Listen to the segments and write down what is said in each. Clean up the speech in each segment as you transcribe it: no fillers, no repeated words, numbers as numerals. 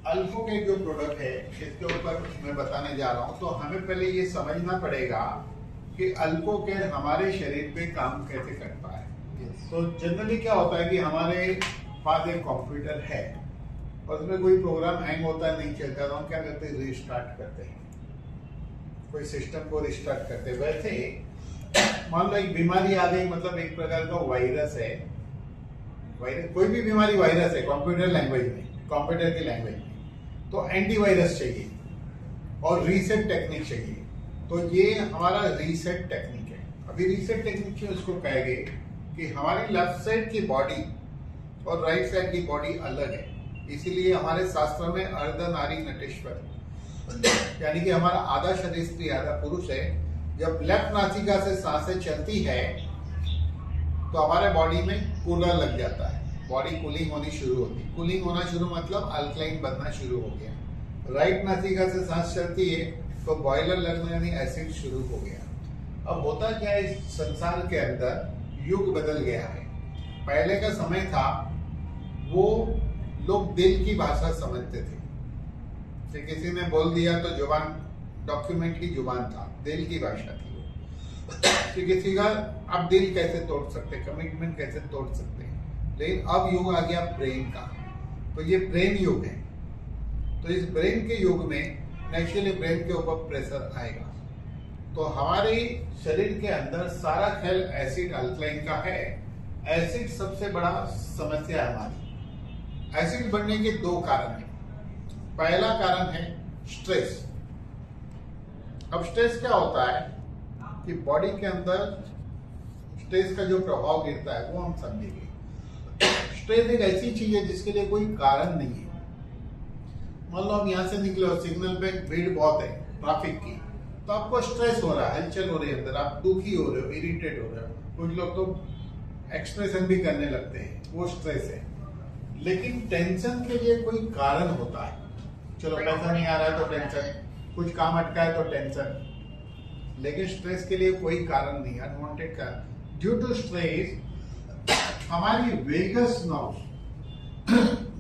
अल्फो के जो प्रोडक्ट है इसके ऊपर मैं बताने जा रहा हूँ। तो हमें पहले ये समझना पड़ेगा कि अल्फो केयर हमारे शरीर पे काम कैसे करता है। तो जनरली क्या होता है कि हमारे पास एक कंप्यूटर है और उसमें कोई प्रोग्राम हैंग होता है, नहीं चलता, तो हम क्या करते हैं, रिस्टार्ट करते हैं, कोई सिस्टम को रिस्टार्ट करते हैं। वैसे मान लो एक बीमारी आ गई, मतलब एक प्रकार का वायरस है, वायरस कोई भी बीमारी वायरस है कंप्यूटर लैंग्वेज में, कंप्यूटर की लैंग्वेज में, तो एंटीवायरस चाहिए और रीसेट टेक्निक चाहिए। तो ये हमारा रीसेट टेक्निक है। अभी रीसेट टेक्निक क्यों इसको कहेंगे कि हमारी लेफ्ट साइड की बॉडी और राइट साइड की बॉडी अलग है, इसीलिए हमारे शास्त्र में अर्धनारी नटेश्वर, यानी कि हमारा आधा शरीर स्त्री आधा पुरुष है। जब लेफ्ट नासिका से सांसें चलती है तो हमारे बॉडी में कूलर लग जाता है, बॉडी कूलिंग होनी शुरू होती है। कूलिंग होना शुरू मतलब अल्कलाइन बनना शुरू हो गया। राइट नासिका से सांस चलती है तो बॉयलर लगना, यानी एसिड शुरू हो गया। अब होता क्या है, इस संसार के अंदर युग बदल गया है। पहले का समय था वो लोग दिल की भाषा समझते थे कि किसी ने बोल दिया तो जुबान, डॉक्यूमेंट की जुबान था, दिल की भाषा थी वो। कि किसी का आप दिल कैसे तोड़ सकते, कमिटमेंट कैसे तोड़ सकते हैं। लेकिन अब युग आ गया ब्रेन का, तो ये ब्रेन युग है। तो इस ब्रेन के युग में नेचुरली ब्रेन के ऊपर प्रेशर आएगा। तो हमारे शरीर के अंदर सारा खेल एसिड अल्कलाइन का है। एसिड सबसे बड़ा समस्या है हमारी। एसिड बनने के दो कारण हैं। पहला कारण है स्ट्रेस। अब स्ट्रेस क्या होता है कि बॉडी के अंदर स्ट्रेस का जो प्रभाव गिरता है वो हम समझेंगे। स्ट्रेस एक ऐसी चीज है जिसके लिए कोई कारण नहीं है। मान लो आप यहाँ से निकले हो, सिग्नल पे भीड़ बहुत है ट्रैफिक की, तो आपको स्ट्रेस हो रहा है, हलचल हो रही है अंदर, आप दुखी हो रहे हो, इरिटेट हो रहे हो। कुछ लोग तो एक्सप्रेशन भी करने लगते हैं, वो स्ट्रेस है। लेकिन टेंशन के लिए कोई कारण होता है। चलो पैसा नहीं आ रहा है तो टेंशन, कुछ काम अटका है तो टेंशन, लेकिन स्ट्रेस के लिए कोई कारण नहीं, अनवांटेड कारण। ड्यू टू स्ट्रेस हमारी वेगस नर्व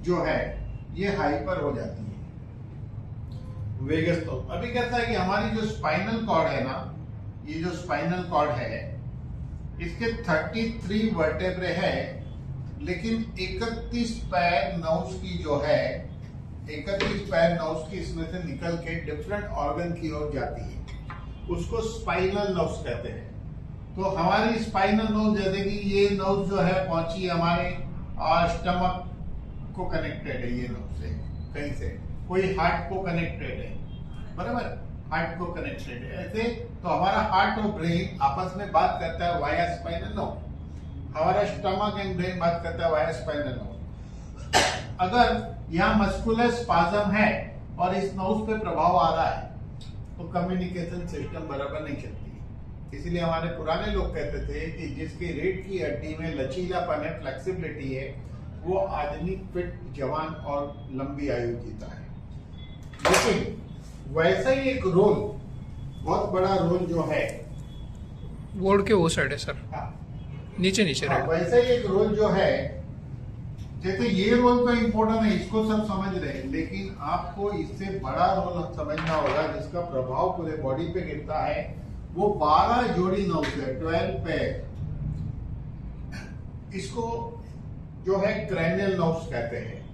जो है ये हाइपर हो जाती है। वेगस नर्व अभी कहता है कि हमारी जो स्पाइनल कॉर्ड है ना, ये जो स्पाइनल कॉर्ड है इसके 33 वर्टेब्रे है, लेकिन 31 पैर नर्व्स की जो है, 31 पैर नर्व्स की इसमें से निकल के डिफरेंट ऑर्गन की ओर जाती है, उसको स्पाइनल नर्व्स कहते हैं। तो हमारी स्पाइनल नर्व, जैसे कि ये नर्व जो है पहुंची हमारे स्टमक को कनेक्टेड है, ये नर्व से कहीं से, कोई हार्ट को कनेक्टेड है, बराबर, हार्ट को कनेक्टेड है। ऐसे तो हमारा हार्ट और ब्रेन आपस में बात करता है वाया स्पाइनल नर्व, हमारा स्टमक एंड ब्रेन बात करता है वाया स्पाइनल नर्व। अगर यहाँ मस्कुलर स्पाज्म है और इस नर्व पे प्रभाव आ रहा है तो कम्युनिकेशन सिस्टम बराबर नहीं चलती। इसीलिए हमारे पुराने लोग कहते थे कि जिसकी रीढ़ की हड्डी में लचीलापन है, फ्लेक्सिबिलिटी है, वो आदमी फिट, जवान और लंबी आयु जीता है। लेकिन वैसा ही एक रोल, बहुत बड़ा रोल जो है, बोर्ड के वो साइड है सर, हाँ, नीचे नीचे हाँ, वैसा ही एक रोल जो है, जैसे ये रोल तो इम्पोर्टेंट है, इसको सब समझ रहे हैं, लेकिन आपको इससे बड़ा रोल समझना होगा जिसका प्रभाव पूरे बॉडी पे गिरता है। वो 12 जोड़ी नर्व्स है, 12 पैर, इसको जो है क्रैनियल नर्व्स कहते हैं।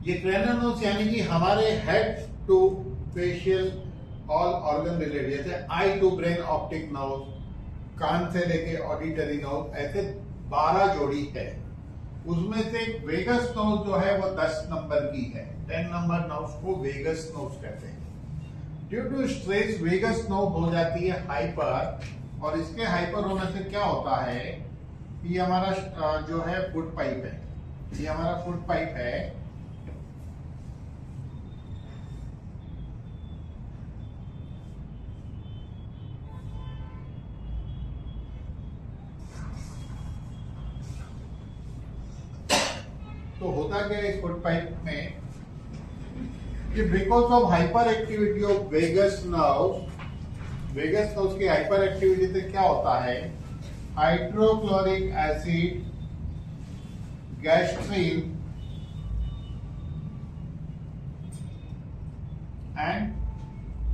ये क्रैनियल नर्व्स यानी कि हमारे head to facial all organ related, जैसे eye to brain optic nerve, कान से लेके ऑडिटरी नर्व, ऐसे 12 जोड़ी है। उसमें से वेगस नर्व जो है वो 10 नंबर की है। 10 नंबर नर्व्स को वेगस नर्व्स कहते हैं। Due to stress vagus nerve हो जाती है हाइपर, और इसके हाइपर होने से क्या होता है, ये हमारा जो है फुट पाइप है, ये हमारा फुट पाइप है, तो होता क्या है इस फुट पाइप में कि because of hyper activity of vagus nerves की हाइपर एक्टिविटी से क्या होता है, hydrochloric acid, gastrin and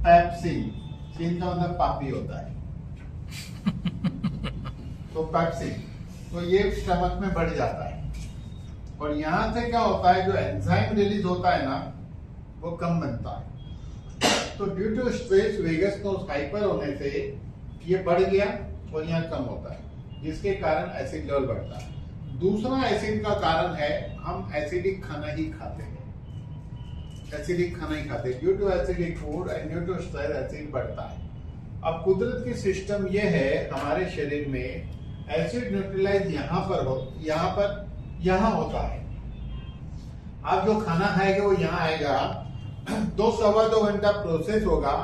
pepsin. सीन का मतलब पापी होता है। तो पेप्सिन, तो ये स्टमक में बढ़ जाता है और यहां से क्या होता है, जो एंजाइम रिलीज होता है ना वो कम बनता है। तो due to stress vagus nerve hyper होने से ये बढ़ गया और यहाँ कम होता है, जिसके कारण एसिड लेवल बढ़ता है। दूसरा एसिड का कारण है हम एसिडिक खाना ही खाते हैं। एसिडिक खाना ही खाते हैं, due to acidic food and due to stress acid बढ़ता है। अब कुदरत की सिस्टम ये है हमारे शरीर में एसिड न्यूट्रलाइज यहाँ होता है। आप जो खाना खाएंगे वो यहाँ आएगा, 2-2.25 घंटा प्रोसेस होगा,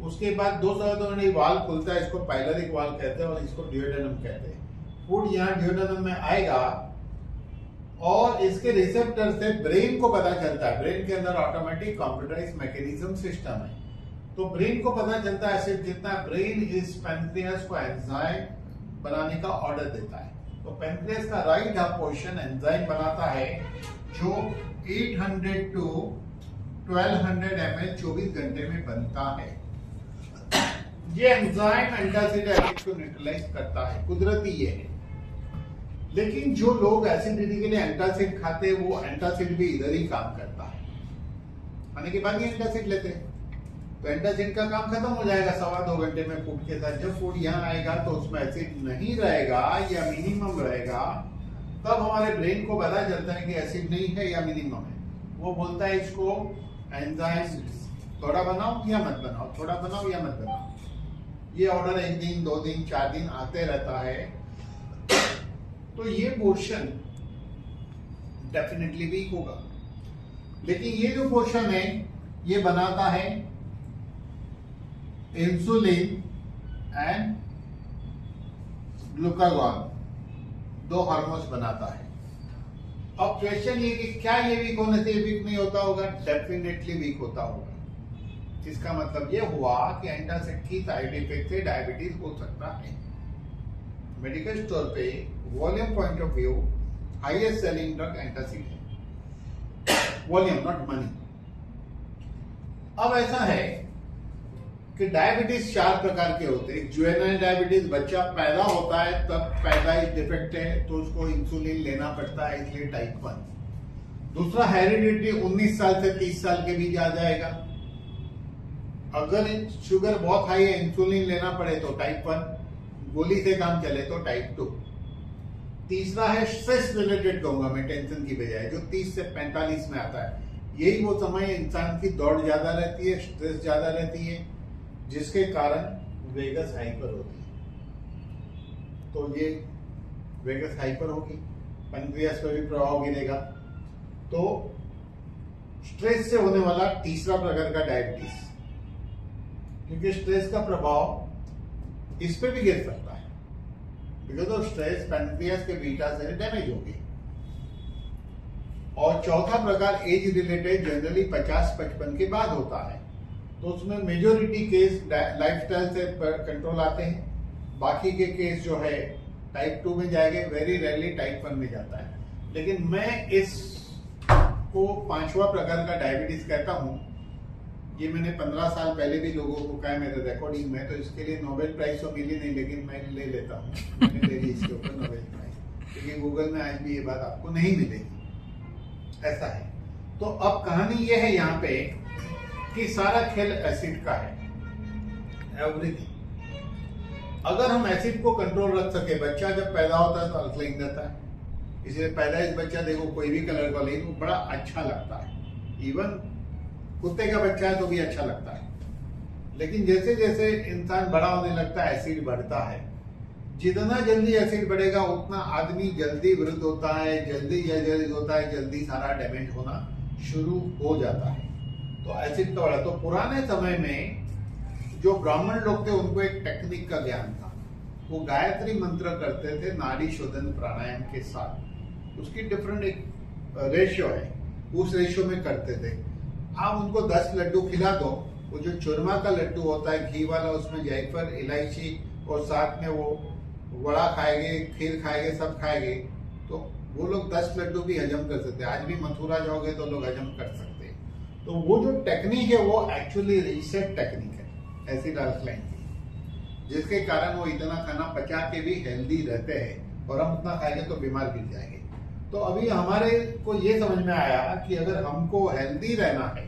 उसके बाद 2-2.25 घंटे वाल खुलता है, इसको पाइलोरिक वाल कहते हैं और इसको ड्यूओडेनम कहते हैं। फूड यहाँ ड्यूओडेनम में आएगा और इसके रिसेप्टर से ब्रेन को पता चलता है। ब्रेन के अंदर ऑटोमेटिक कंप्यूटराइज्ड मैकेनिज्म सिस्टम है, तो ब्रेन को पता चलता है एसिड जितना, ब्रेन इस पैंक्रियास को एंजाइम बनाने का ऑर्डर देता है। तो पैंक्रियास का राइट हाफ पोर्शन एंजाइम बनाता है जो 800 to 1200 ml 24 घंटे में बनता है। ये एंजाइम एंटासिड एसिड को न्यूट्रलाइज करता है, कुदरती ये है। लेकिन जो लोग एसिडिटी के लिए एंटासिड खाते हैं वो एंटासिड भी इधर ही काम करता है, खाने के बाद ही एंटासिड लेते हैं। तो एंटासिड का काम खत्म हो जाएगा 2.25 घंटे में फूड के साथ। जब फूड यहाँ आएगा तो उसमें एसिड नहीं रहेगा या मिनिमम रहेगा, तब हमारे ब्रेन को पता चलता है कि एसिड नहीं है या मिनिमम है। वो बोलता है इसको एंजाइम थोड़ा बनाओ या मत बनाओ, थोड़ा बनाओ या मत बनाओ। ये ऑर्डर 1 दिन 2 दिन 4 दिन आते रहता है। तो ये पोर्शन डेफिनेटली वीक होगा, लेकिन ये जो पोर्शन है ये बनाता है इंसुलिन एंड ग्लूकागॉन, 2 हार्मोन्स बनाता है। अब क्वेश्चन ये कि क्या ये वीक होने से वीक नहीं होता होगा? डेफिनेटली वीक होता होगा। इसका मतलब ये हुआ कि एंटासिड की साइड इफेक्ट से डायबिटीज हो सकता है। मेडिकल स्टोर पे volume point of view highest selling drug antacid है, वॉल्यूम नॉट मनी। अब ऐसा है कि डायबिटीज 4 प्रकार के होते हैं। जुवेनाइल डायबिटीज, बच्चा पैदा होता है तब पैदाइश डिफेक्ट है तो उसको इंसुलिन लेना पड़ता है, इसलिए टाइप 1। दूसरा हेरिडिटी, 19 साल से 30 साल के बीच आ जाएगा। अगर शुगर बहुत हाई है, इंसुलिन लेना पड़े तो टाइप 1, गोली से काम चले तो टाइप 2। तीसरा है स्ट्रेस रिलेटेड, कहूंगा मैं, टेंशन की बजाय, जो 30 से 45 में आता है। यही वो समय इंसान की दौड़ ज्यादा रहती है, स्ट्रेस ज्यादा रहती है, जिसके कारण वेगस हाइपर होती है। तो ये वेगस हाइपर होगी, पैंक्रियास पर भी प्रभाव गिरेगा। तो स्ट्रेस से होने वाला तीसरा प्रकार का डायबिटीज, क्योंकि स्ट्रेस का प्रभाव इस पे भी गिर सकता है। बिकॉज ऑफ स्ट्रेस पैंक्रियास के बीटा सेल डैमेज होगी। और चौथा प्रकार एज रिलेटेड, जनरली 50-55 के बाद होता है। तो उसमें मेजोरिटी केस लाइफस्टाइल से कंट्रोल आते हैं, बाकी के केस जो है टाइप 2 में जाएंगे, वेरी रेयरली टाइप 1 में जाता है। लेकिन मैं इसको 5वां प्रकार का डायबिटीज कहता हूं। ये मैंने 15 साल पहले भी लोगों को कहा मेरे रिकॉर्डिंग में, तो इसके लिए नोबेल प्राइज तो मिली नहीं, लेकिन मैं ले लेता हूँ, मैंने ले ली इसके ऊपर नोबेल प्राइज, क्योंकि गूगल में आज भी ये बात आपको नहीं मिलेगी। ऐसा है। तो अब कहानी ये है यहाँ पे कि सारा खेल एसिड का है, एवरीथिंग। अगर हम एसिड को कंट्रोल रख सके, बच्चा जब पैदा होता है तो अल्कलाइन रहता है, इसलिए पैदाइश बच्चा देखो कोई भी कलर का लेकिन वो बड़ा अच्छा लगता है। इवन कुत्ते का बच्चा है तो भी अच्छा लगता है। लेकिन जैसे जैसे इंसान बड़ा होने लगता है एसिड बढ़ता है। जितना जल्दी एसिड बढ़ेगा उतना आदमी जल्दी वृद्ध होता है, जल्दी जर्जरित होता है, जल्दी सारा डैमेज होना शुरू हो जाता है। तो एसिड का बढ़ा। तो पुराने समय में जो ब्राह्मण लोग थे उनको एक टेक्निक का ज्ञान था, वो गायत्री मंत्र करते थे नाड़ी शोधन प्राणायाम के साथ। उसकी डिफरेंट एक रेशियो है, उस रेशियो में करते थे। आप उनको 10 लड्डू खिला दो, वो जो चूरमा का लड्डू होता है घी वाला, उसमें जायफल, इलायची और साथ में वो वड़ा खाएंगे, खीर खाएंगे, सब खाएंगे, तो वो लोग 10 लड्डू भी हजम कर सकते हैं। आज भी मथुरा जाओगे तो लोग हजम कर सकते हैं। तो वो जो टेक्निक है वो एक्चुअली रीसेट टेक्निक है एसिड अल्कलाइन की, जिसके कारण वो इतना खाना पचा के भी हेल्दी रहते हैं, और हम उतना खाएंगे तो बीमार गिर जाएंगे। तो अभी हमारे को ये समझ में आया कि अगर हमको हेल्दी रहना है,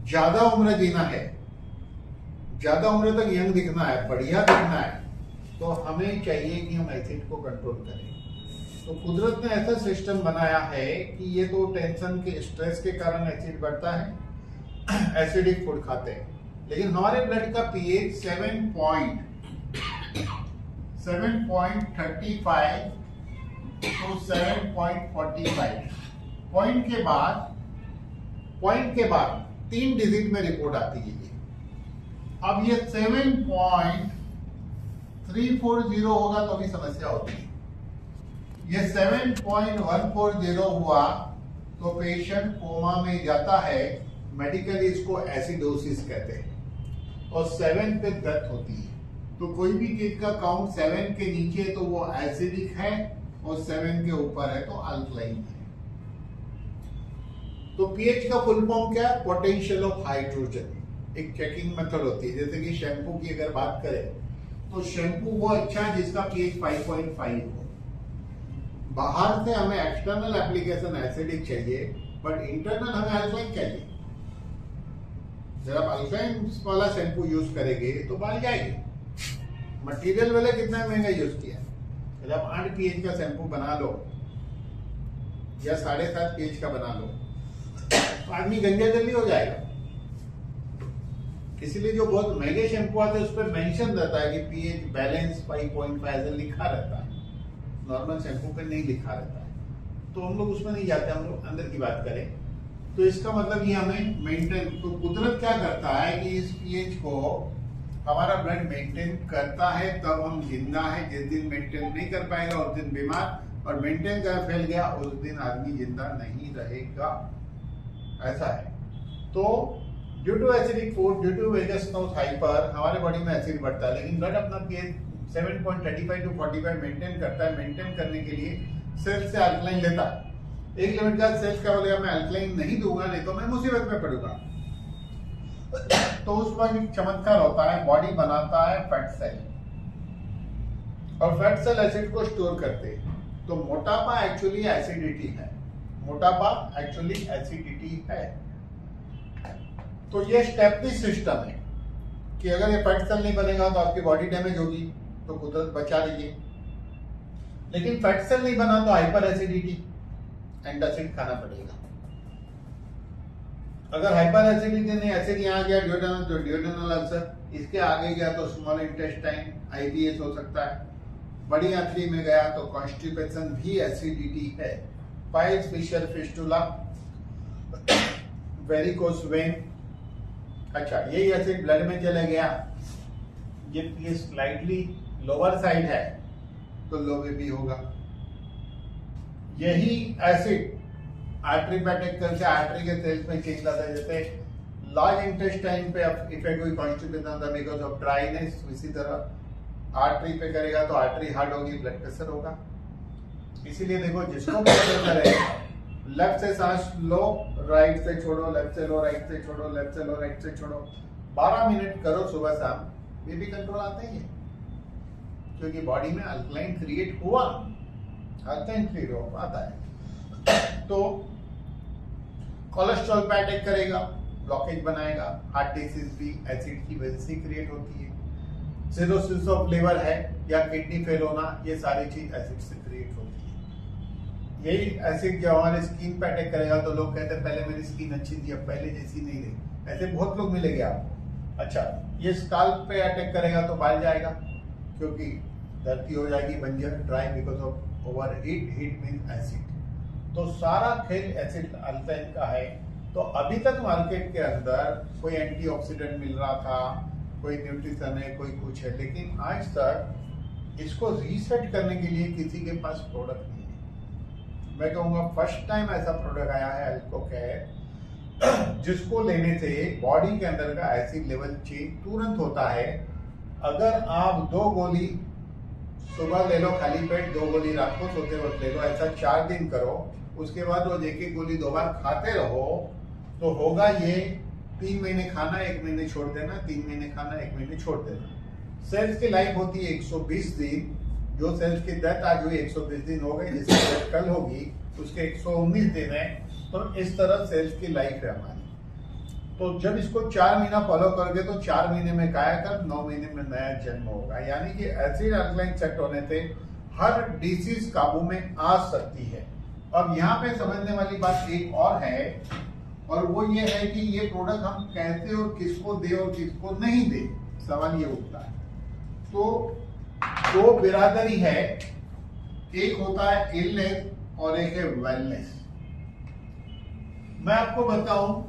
ज्यादा उम्र जीना है, ज्यादा उम्र तक यंग दिखना है, बढ़िया दिखना है, तो हमें चाहिए कि हम एसिड को कंट्रोल करें। तो कुदरत ने ऐसा सिस्टम बनाया है कि ये तो टेंशन के स्ट्रेस के कारण एसिड बढ़ता है, एसिडिक फूड खाते हैं, लेकिन हमारे ब्लड का पीएच 7.35 तो 7.45 पॉइंट के बाद 3 डिजिट में रिपोर्ट आती है ये। अब ये 7.340 होगा तो भी समस्या होती है। ये 7.140 हुआ तो पेशेंट कोमा में जाता है, मेडिकली इसको एसिडोसिस कहते हैं, और 7 पे डेथ होती है। तो कोई भी चीज का काउंट 7 के नीचे है तो वो एसिडिक है, और 7 के ऊपर है तो अल्कलाइन है। तो पीएच का फुल फॉर्म क्या है? Potential of hydrogen. एक चेकिंग मेथड होती है, जैसे कि शैम्पू की अगर बात करें तो शैम्पू वो अच्छा है जिसका पीएच 5.5 हो। बाहर से हमें एक्सटर्नल एप्लीकेशन एसिडिक चाहिए, बट इंटरनल हमें अल्कलाइन चाहिए। जब आप अल्कलाइन वाला शैम्पू यूज करेंगे तो बाल जाएंगे। मटेरियल वाले कितना महंगा यूज किया, जब 8 पीएच का शैम्पू बना लो या 7.5 पीएच का बना लो तो आदमी गंजा जल्दी हो जाएगा। इसीलिए जो बहुत महंगे शैम्पू आते हैं उस पर मेंशन रहता है कि पीएच बैलेंस 5.5 ऐसा लिखा रहता है, नॉर्मल शैम्पू पे नहीं लिखा रहता है। तो हम लोग उसमें नहीं जाते, हम लोग अंदर की बात करें तो इसका मतलब ये हमें मेंटेन, तो कुदरत क्या करता है कि इस पीएच को हमारा ब्लड मेंटेन करता है, तब हम जिंदा है। जिस दिन मेंटेन नहीं कर पाएगा उस दिन बीमार, और मेंटेन कर फैल गया उस दिन आदमी जिंदा नहीं रहेगा, ऐसा है। तो due to acidic food, due to vagus nose hyper, हमारे बॉडी में एसिड बढ़ता है, लेकिन ब्लड अपना पीएच 7.35 to 45 मेंटेन करता है। मेंटेन करने के लिए सेल से अल्कलाइन लेता है। एक लिमिट का सेल्स क्या बोलेगा, मैं अल्कलाइन नहीं दूंगा, नहीं तो मैं मुसीबत में पड़ूंगा। तो उस पर एक चमत्कार होता है, बॉडी बनाता है फैट सेल, और फैट सेल एसिड को स्टोर करते हैं। तो मोटापा एक्चुअली एसिडिटी है, मोटापा एक्चुअली एसिडिटी है। तो ये स्टेपनी सिस्टम है कि अगर ये फैट सेल नहीं बनेगा तो आपकी बॉडी डैमेज होगी, तो कुदरत बचा रही है। लेकिन फैट सेल नहीं बना तो हाइपर एसिडिटी, एंटासिड खाना पड़ेगा। अगर हाइपर एसिडिटी नहीं, एसिड यहाँ गया ड्यूडेनल तो ड्यूडेनल अल्सर, इसके आगे गया तो स्मॉल इंटेस्टाइन आईबीएस हो सकता है, बड़ी आंतड़ी में गया तो कॉन्स्टिपेशन भी एसिडिटी है, piles fissure fistula, varicose when. अच्छा, यही एसिड ब्लड में चले गया, ये स्लाइटली लोअर साइड है तो लो बीपी होगा। यही एसिड आर्टरी पे अटैक करके आर्टरी के सेल्स में चेंज आता है, जैसे लार्ज इंटेस्टाइन पे इफेक्ट हुई कॉन्स्टिपेशन होता है बिकॉज ऑफ ड्राइनेस, इसी तरह आर्टरी पे करेगा तो आर्टरी हार्ड होगी, ब्लड प्रेशर होगा। इसीलिए देखो जिसको ब्लड प्रेशर है, लेफ्ट से सांस लो, राइट से छोड़ो, लेफ्ट से लो, राइट से छोड़ो, लेफ्ट से लो, राइट से छोड़ो, 12 मिनट करो सुबह शाम, बीपी कंट्रोल आता ही है, क्योंकि बॉडी में अल्कलाइन क्रिएट हुआ, अल्कलाइन क्रिएट हो आता है। तो कोलेस्ट्रॉल पे अटैक करेगा, ब्लॉकेज बनाएगा, हार्ट डिसीज भी एसिड की वजह से क्रिएट होती है। सिरोसिस ऑफ लिवर है या किडनी फेल होना, ये सारी चीज एसिड से क्रिएट होती है। यही एसिड जब हमारे स्किन पे अटैक करेगा तो लोग कहते हैं पहले मेरी स्किन अच्छी थी अब पहले जैसी नहीं रही, ऐसे बहुत लोग मिलेंगे आपको। अच्छा, ये स्काल्प पे अटैक करेगा तो बाल जाएगा, क्योंकि धरती हो जाएगी बंजर, dry because of over heat mean acid. तो सारा खेल एसिड अल्कलाइन का है। तो अभी तक मार्केट के अंदर कोई एंटीऑक्सीडेंट मिल रहा था, कोई न्यूट्रिशन है, कोई कुछ है, लेकिन आज तक इसको रीसेट करने के लिए किसी के पास प्रोडक्ट नहीं है। मैं कहूँगा फर्स्ट टाइम ऐसा प्रोडक्ट आया है अल्कोकेयर, जिसको लेने से बॉडी के अंदर का एसिड लेवल चेंज तुरंत होता है। अगर आप 2 गोली सुबह ले लो खाली पेट, 2 गोली रात को सोते वक्त ले लो, ऐसा 4 दिन करो, उसके बाद वो एक गोली 2 बार खाते रहो तो होगा ये 3 महीने खाना 1 महीने छोड़ देना, 3 महीने खाना 1 महीने छोड़ देना। सेल्स की लाइफ होती है 120 दिन। जो सेल्स की डेथ आज हुई 120 दिन हो गई, जिसकी डेथ कल होगी उसके 119 दिन है। तो इस तरह सेल्स की लाइफ है हमारी। तो जब इसको 4 महीना फॉलो करोगे तो 4 महीने में कायाकल्प, 9 महीने में नया जन्म होगा। यानी कि एसिड अल्कलाइन सेट होने से हर डिसीज काबू में आ सकती है। अब यहाँ पे समझने वाली बात एक और है, और वो ये है कि ये प्रोडक्ट हम कैसे और किसको दे और किसको नहीं दे, सवाल ये उठता है। तो दो बिरादरी है, एक होता है इलनेस और एक है वेलनेस। मैं आपको बताऊं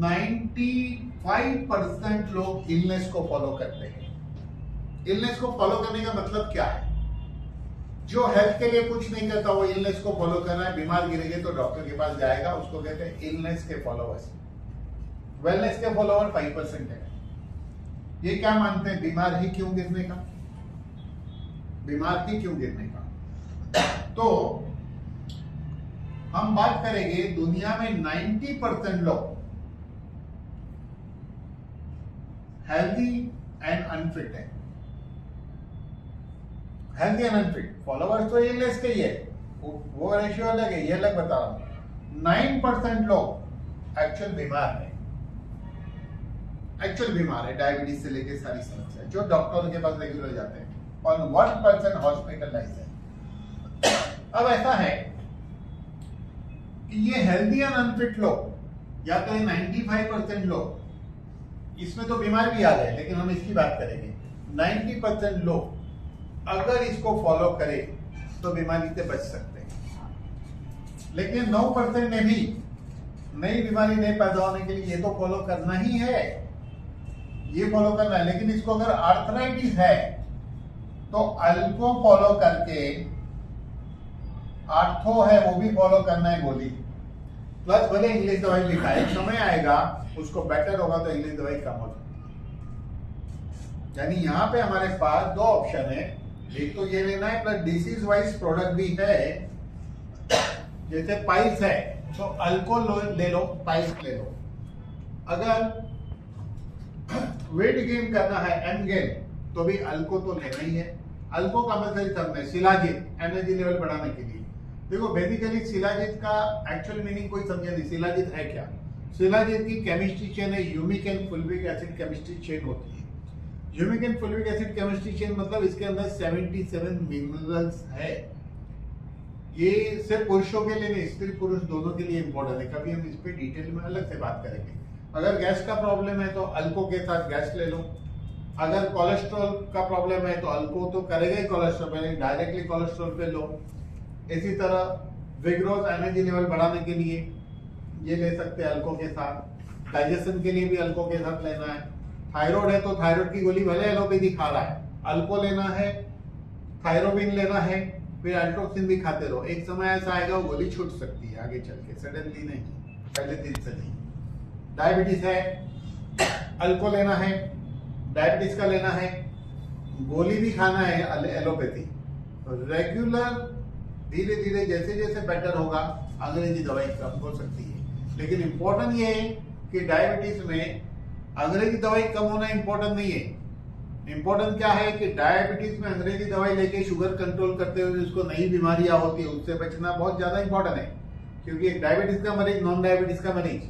95% लोग इलनेस को फॉलो करते हैं। इलनेस को फॉलो करने का मतलब क्या है? जो हेल्थ के लिए कुछ नहीं करता वो इलनेस को फॉलो कर रहा है। बीमार गिरेंगे तो डॉक्टर के पास जाएगा, उसको कहते हैं इलनेस के फॉलोअर्स। वेलनेस के फॉलोअर 5% है। ये क्या मानते हैं? बीमार ही क्यों गिरने का, बीमार ही क्यों गिरने का। तो हम बात करेंगे दुनिया में 90% लोग हेल्दी एंड अनफिट है। हेल्दी एंड अनफिट फॉलोवर्स तो इलनेस के ही है, वो रेशियो अलग है, ये अलग बता रहा हूं। 9% लोग एक्चुअल बीमार है, एक्चुअल बीमार है, डायबिटीज से लेके सारी समस्या, जो डॉक्टर के पास रेगुलर जाते हैं, और 1% हॉस्पिटलाइज है। अब ऐसा है कि ये हेल्दी एंड अनफिट लोग या तो 95% लोग, इसमें तो बीमार भी आ गए, लेकिन हम इसकी बात करेंगे। 90% लोग अगर इसको फॉलो करें तो बीमारी से बच सकते हैं। लेकिन 9% ने भी नई बीमारी नहीं पैदा होने के लिए ये तो फॉलो करना ही है, ये फॉलो करना है। लेकिन इसको अगर आर्थराइटिस है तो अल्को फॉलो करके, आर्थो है वो भी फॉलो करना है गोली, प्लस भले इंग्लिश दवाई लिखा है, समय आएगा उसको बेटर होगा तो इंग्लिश दवाई कम हो सकती है। यानी यहाँ पे हमारे पास दो ऑप्शन है, एक तो ये लेना है, प्लस डिसीज वाइज प्रोडक्ट भी है। जैसे पाइल्स है तो अल्को ले लो, पाइल्स ले लो। अगर वेट गेन करना है, एम गेन, तो भी अल्को तो लेना ही है। अल्को का मतलब सब में शिलाजीत, एनर्जी लेवल बढ़ाने के लिए। देखो बेसिकली शिलाजीत का एक्चुअल मीनिंग कोई समझे नहीं, शिलाजीत है क्या? शिलाजीत की केमिस्ट्री चेन है humic and fulvic acid chemistry chain होती है। Humic and fulvic acid chemistry chain मतलब इसके अंदर 77 मिनरल्स है। ये सिर्फ पुरुषों के लिए नहीं, स्त्री पुरुष दोनों के लिए इंपॉर्टेंट है। कभी हम इस पे डिटेल में अलग से बात करेंगे। अगर गैस का प्रॉब्लम है तो अल्को के साथ गैस ले लो। अगर कोलेस्ट्रॉल का प्रॉब्लम है तो अल्को तो करेगा ही कोलेस्ट्रॉल, पहले डायरेक्टली कोलेस्ट्रॉल पे लो। इसी तरह विग्रोस एनर्जी लेवल बढ़ाने के लिए ये ले सकते हैं अल्को के साथ। डाइजेशन के लिए भी अल्को के साथ लेना है। थायराइड है तो थायराइड की गोली भले एलोपैथी खा रहा है, अल्को लेना है, थायरोबिन लेना है, फिर अल्ट्रोक्सिन भी खाते रहो। एक समय ऐसा आएगा वो गोली छूट सकती है आगे चल के, सडनली नहीं, पहले दिन से नहीं। डायबिटीज है, अल्को लेना है, डायबिटीज का लेना है, गोली भी खाना है एलोपैथी। रेगुलर धीरे धीरे जैसे जैसे बेटर होगा अंग्रेजी दवाई कम हो सकती है। लेकिन इंपॉर्टेंट ये है कि डायबिटीज में अंग्रेजी दवाई कम होना इंपॉर्टेंट नहीं है। इंपॉर्टेंट क्या है कि डायबिटीज में अंग्रेजी दवाई लेके शुगर कंट्रोल करते हुए जिसको नई बीमारियां होती है उससे बचना बहुत ज्यादा इंपॉर्टेंट है। क्योंकि एक डायबिटीज का मरीज, नॉन डायबिटीज का मरीज,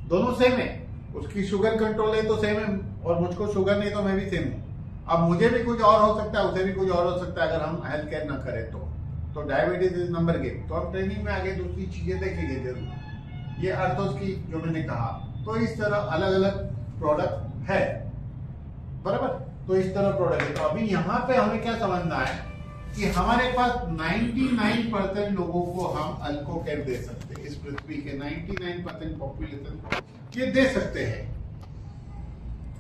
दोनों सेम है। उसकी शुगर कंट्रोल है तो सेम है, और मुझको शुगर नहीं तो मैं भी सेम हूँ। अब मुझे भी कुछ और हो सकता है, उसे भी कुछ और हो सकता है अगर हम हेल्थ केयर ना करें तो डायबिटीज इज नंबर गेम। तो हम ट्रेनिंग में आगे दूसरी चीजें देखेंगे जरूर। ये अर्थोस की जो मैंने कहा, तो इस तरह अलग अलग प्रोडक्ट है, बराबर। तो इस तरह प्रोडक्ट है। तो अभी यहाँ पे हमें क्या समझना है कि हमारे पास 99% लोगों को हम अल्को केयर दे सकते हैं। इस पृथ्वी के 99% पॉपुलेशन को ये दे सकते हैं।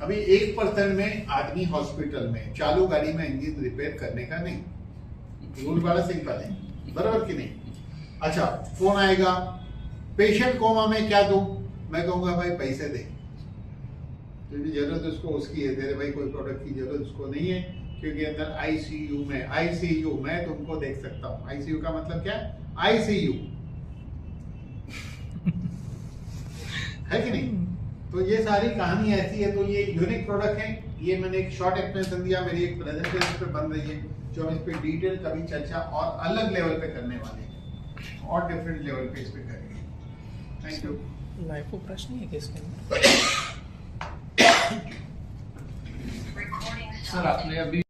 अभी 1% में आदमी हॉस्पिटल में चालू गाड़ी में इंजन रिपेयर करने का नहीं। रूल बड़ा सिंपल है, बराबर कि नहीं? अच्छा, फोन आएगा, पेशेंट कोमा में क्या दूं? मैं कहूंगा भाई पैसे दे, क्योंकि जरूरत उसको उसकी है। तेरे भाई कोई प्रोडक्ट की जरूरत उसको नहीं है, क्योंकि अंदर आईसीयू में मैं तुमको देख सकता हूँ। आईसीयू का मतलब क्या है? आईसीयू है कि नहीं? तो ये सारी कहानी ऐसी है। तो ये यूनिक प्रोडक्ट है। ये मैंने एक शॉर्ट एक्सप्लेनेशन दिया, मेरी एक प्रेजेंटेशन पे बन रही है जो हम इस पे डिटेल कभी चर्चा और अलग लेवल पे करने वाले हैं और डिफरेंट लेवल पे इस पे करेंगे। Thank you. लाइफ प्रश्न है किसके सर आपने अभी